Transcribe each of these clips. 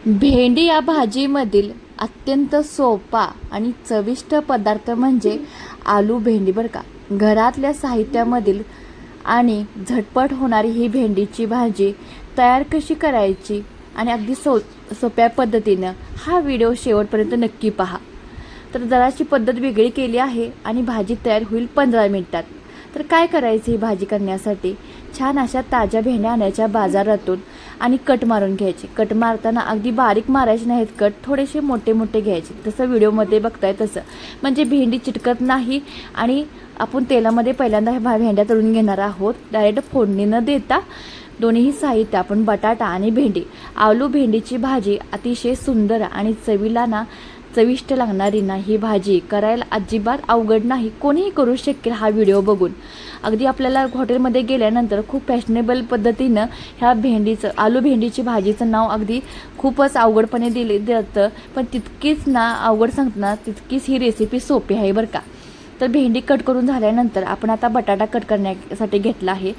भेंडी या भाजीमधील अत्यंत सोपा आणि चविष्ट पदार्थ म्हणजे आलू भेंडी बरं का. घरातल्या साहित्यामधील आणि झटपट होणारी ही भेंडीची भाजी तयार कशी करायची आणि अगदी सोप्या पद्धतीनं हा व्हिडिओ शेवटपर्यंत नक्की पहा. तर जराशी पद्धत वेगळी केली आहे आणि भाजी तयार होईल 15 मिनिटात. तर काय करायचं ही भाजी करण्यासाठी, छान अशा ताज्या भेंड्या आणायच्या बाजारातून आणि कट मारून घ्यायचे. कट मारताना अगदी बारीक मारायचे नाहीत कट, थोडेसे मोठे मोठे घ्यायचे, तसं व्हिडिओमध्ये बघताय तसं, म्हणजे भेंडी चिटकत नाही. आणि आपण तेलामध्ये पहिल्यांदा भेंड्या तळून घेणार आहोत. डायरेक्ट फोडणी न देता दोन्हीही साहित्य आपण बटाटा आणि भेंडी, आलू भेंडीची भाजी अतिशय सुंदर आणि चविष्ट लागणारी ना ही भाजी करायला अजिबात अवघड नाही, कोणीही करू शकेल हा व्हिडिओ बघून. अगदी आपल्याला हॉटेलमध्ये गेल्यानंतर खूप फॅशनेबल पद्धतीनं ह्या आलू भेंडीची भाजीचं नाव अगदी खूपच अवघडपणे दिले जातं, पण तितकीच ना अवघड सांगताना तितकीच ही रेसिपी सोपी आहे बरं का. तर भेंडी कट करून झाल्यानंतर आपण आता बटाटा कट करण्यासाठी घेतला आहे.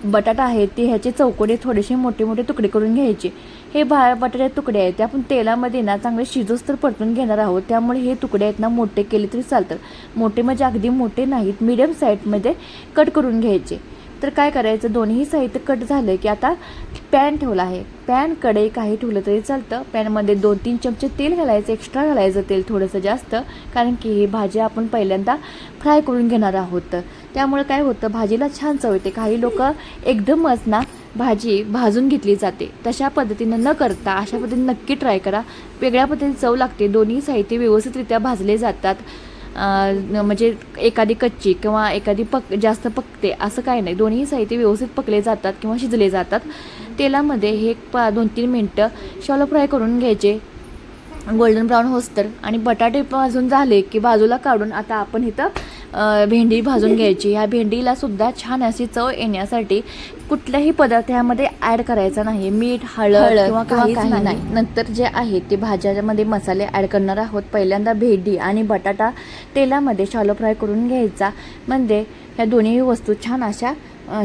बटाटा आहे ते ह्याचे चौकोनी थोडेसे मोठे मोठे तुकडे करून घ्यायचे. हे बटाट्याचे तुकडे आहेत ते आपण तेलामध्ये ना चांगले शिजूस तर परतून घेणार आहोत, त्यामुळे हे तुकडे आहेत ना मोठे केले तरी चालतात. मोठे म्हणजे अगदी मोठे नाहीत, मीडियम साईजमध्ये कट करून घ्यायचे. तर काय करायचं, दोन्ही साहित्य कट झालं की आता पॅन ठेवला आहे. पॅन कढई काही ठेवलं तरी चालतं. पॅनमध्ये 2-3 चमचे तेल घालायचं, एक्स्ट्रा घालायचं तेल थोडंसं जास्त, कारण की ही भाजी आपण पहिल्यांदा फ्राय करून घेणार आहोत. त्यामुळे काय होतं, भाजीला छान चव येते. काही लोक एकदमच ना भाजी भाजून घेतली जाते, तशा पद्धतीनं न करता अशा पद्धतीने नक्की ट्राय करा. वेगळ्या पद्धतीने चव लागते. दोन्ही साहित्य व्यवस्थितरित्या भाजले जातात. म्हणजे एखादी कच्ची किंवा एखादी जास्त पकते असं काही नाही, दोन्ही साहित्य व्यवस्थित पकले जातात किंवा शिजले जातात. तेलामध्ये हे 2-3 मिनटं शॅलो फ्राय करून घ्यायचे, गोल्डन ब्राऊन होस्तर. आणि बटाटे भाजून झाले की बाजूला काढून आता आपण इथं भेंडी भाजून घ्यायची. ह्या भेंडीला सुद्धा छान अशी चव येण्यासाठी कुठलाही पदार्थ ह्यामध्ये ॲड करायचा नाही, मीठ हळद किंवा काही नाही. नंतर जे आहे ते भाज्यामध्ये मसाले ॲड करणार आहोत. पहिल्यांदा भेंडी आणि बटाटा तेलामध्ये शॅलो फ्राय करून घ्यायचा, म्हणजे ह्या दोन्ही वस्तू छान अशा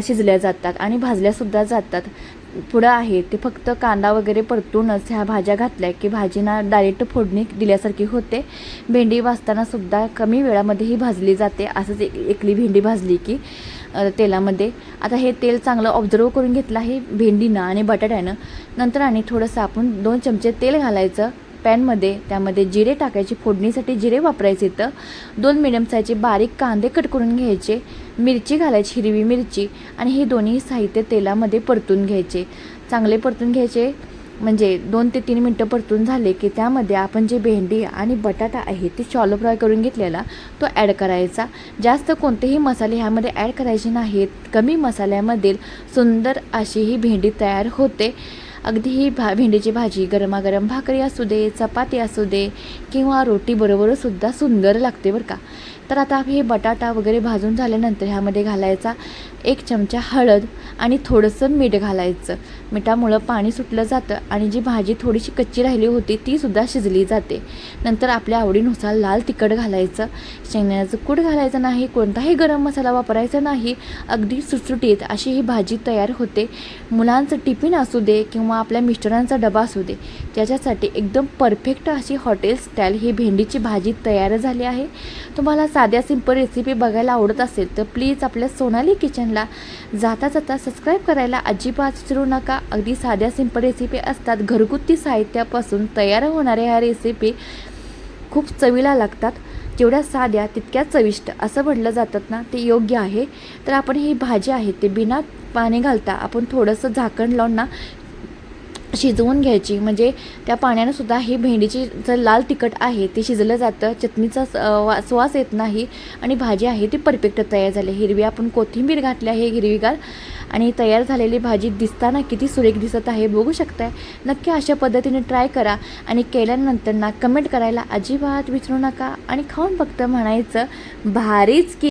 शिजल्या जातात आणि भाजल्यासुद्धा जातात. पुढं आहे ते फक्त कांदा वगैरे परतूनच ह्या भाज्या घातल्या की भाजीना डायरेक्ट फोडणी दिल्यासारखी होते. भेंडी भाजताना सुद्धा कमी वेळामध्ये ही भाजली जाते. असंच एकली भेंडी भाजली की तेलामध्ये. आता हे तेल चांगलं ऑब्झर्व करून घेतलं आहे भेंडीनं आणि बटाट्यानं. नंतर आणि थोडंसं आपण 2 चमचे तेल घालायचं पॅनमध्ये. त्यामध्ये जिरे टाकायचे, फोडणीसाठी जिरे वापरायचे. तर 2 मिडियम साईजचे बारीक कांदे कट करून घ्यायचे, मिरची घालायची, हिरवी मिरची, आणि हे दोन्ही साहित्य तेलामध्ये परतून घ्यायचे. चांगले परतून घ्यायचे, म्हणजे 2 ते 3 मिनटं परतून झाले की त्यामध्ये आपण जे भेंडी आणि बटाटा आहे ते शॅलो फ्राय करून घेतलेला तो ॲड करायचा. जास्त कोणतेही मसाले ह्यामध्ये ॲड करायचे नाहीत. कमी मसाल्यामध्ये सुंदर अशी ही भेंडी तयार होते. अगदी ही भेंडीची भाजी गरमागरम भाकरी असू दे, चपाती असू दे किंवा रोटी बरोबरसुद्धा सुंदर लागते बरं का. तर आता हे बटाटा वगैरे भाजून झाल्यानंतर ह्यामध्ये घालायचा 1 चमचा हळद आणि थोडंसं मीठ घालायचं. मिठामुळं पाणी सुटलं जातं आणि जी भाजी थोडीशी कच्ची राहिली होती तीसुद्धा शिजली जाते. नंतर आपल्या आवडीनुसार लाल तिखट घालायचं, शेंगदाण्याचं कूट घालायचं नाही, कोणताही गरम मसाला वापरायचा नाही. अगदी सुटसुटीत अशी ही भाजी तयार होते. मुलांचं टिफिन असू दे किंवा आपल्या मिस्टरांचा डबा असू दे, त्याच्यासाठी एकदम परफेक्ट अशी हॉटेल स्टाईल ही भेंडीची भाजी तयार झाली आहे. तुम्हाला साध्या सिंपल रेसिपी बघायला आवडत असेल तर प्लीज आपल्या सोनाली किचनला जाता सबस्क्राईब करायला अजिबात विसरू नका. अगदी साध्या सिंपल रेसिपी असतात. घरगुती साहित्यापासून तयार होणाऱ्या ह्या रेसिपी खूप चवीला लागतात. जेवढ्या साध्या तितक्याच चविष्ट असं म्हटलं जातात ना, ते योग्य आहे. तर आपण ही भाजी आहे ते बिना पाणी घालता आपण थोडंसं झाकण लावून ना शिजवून घ्यायची, म्हणजे त्या पाण्यानं सुद्धा ही भेंडीची जर लाल तिखट आहे ते शिजलं जातं, चटणीचा वास येत नाही आणि भाजी आहे ती परफेक्ट तयार झाली. हिरवी आपण कोथिंबीर घातली आहे हिरवीगार, आणि तयार झालेली भाजी दिसताना किती सुरेख दिसत आहे बघू शकताय. नक्की अशा पद्धतीने ट्राय करा आणि केल्यानंतर ना कमेंट करायला अजिबात विसरू नका आणि खाऊन फक्त म्हणायचं भारीच की.